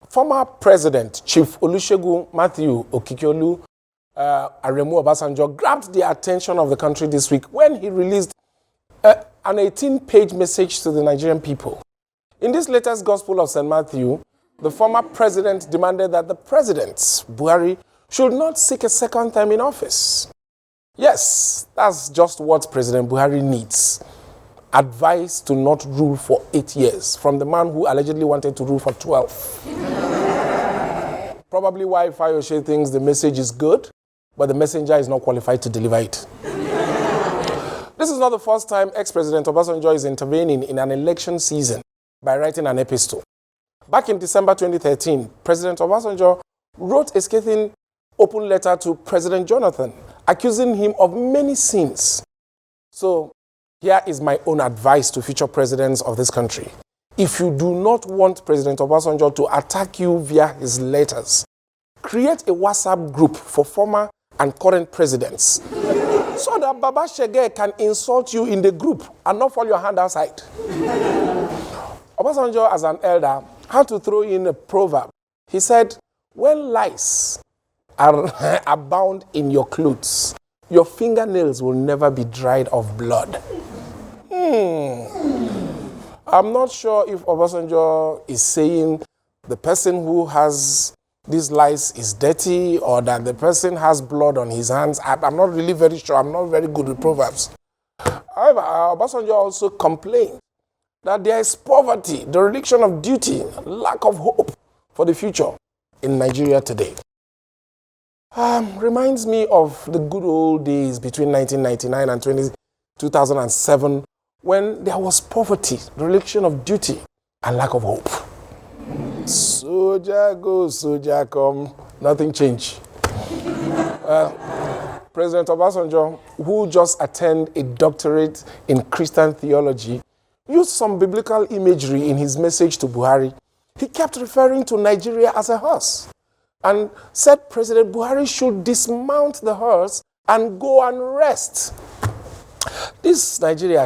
Former President Chief Olusegun Matthew Okikiolu Aremu Obasanjo grabbed the attention of the country this week when he released an 18-page message to the Nigerian people. In this latest Gospel of St. Matthew, the former president demanded that the president, Buhari, should not seek a second term in office. Yes, that's just what President Buhari needs. Advice to not rule for 8 years from the man who allegedly wanted to rule for 12. Probably why Fayose thinks the message is good, but the messenger is not qualified to deliver it. This is not the first time ex-President Obasanjo is intervening in an election season by writing an epistle. Back in December 2013, President Obasanjo wrote a scathing open letter to President Jonathan, accusing him of many sins. So, here is my own advice to future presidents of this country. If you do not want President Obasanjo to attack you via his letters, create a WhatsApp group for former and current presidents so that Baba Shege can insult you in the group and not fall your hand outside. Obasanjo, as an elder, had to throw in a proverb. He said, when lice are abound in your clothes, your fingernails will never be dried of blood. I'm not sure if Obasanjo is saying the person who has these lice is dirty or that the person has blood on his hands. I'm not really very sure. I'm not very good with proverbs. However, Obasanjo also complained that there is poverty, dereliction of duty, lack of hope for the future in Nigeria today. Reminds me of the good old days between 1999 and 2007 when there was poverty, dereliction of duty, and lack of hope. Soldier go, soldier come, nothing changed. President Obasanjo, who just attained a doctorate in Christian theology, used some biblical imagery in his message to Buhari. He kept referring to Nigeria as a horse and said President Buhari should dismount the horse and go and rest. This Nigeria,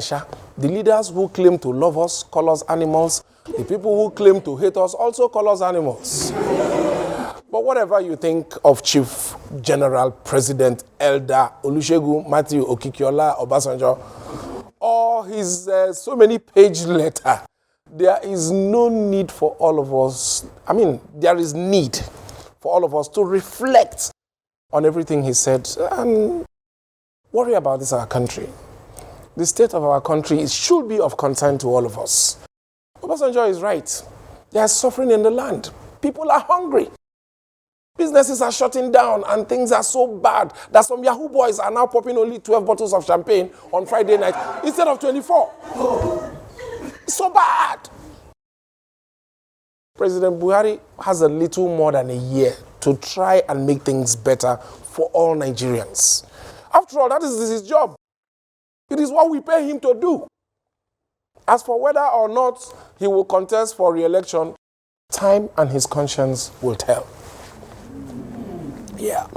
the leaders who claim to love us call us animals. The people who claim to hate us also call us animals. But whatever you think of Chief General President Elder Olusegun Matthew Okikiola Obasanjo or his so many page letter, there is no need for all of us. There is need for all of us to reflect on everything he said and worry about this our country. The state of our country should be of concern to all of us. Obasanjo is right. There is suffering in the land. People are hungry. Businesses are shutting down and things are so bad that some Yahoo boys are now popping only 12 bottles of champagne on Friday night instead of 24. It's so bad. President Buhari has a little more than a year to try and make things better for all Nigerians. After all, that is his job. It is what we pay him to do. As for whether or not he will contest for re-election, time and his conscience will tell. Yeah.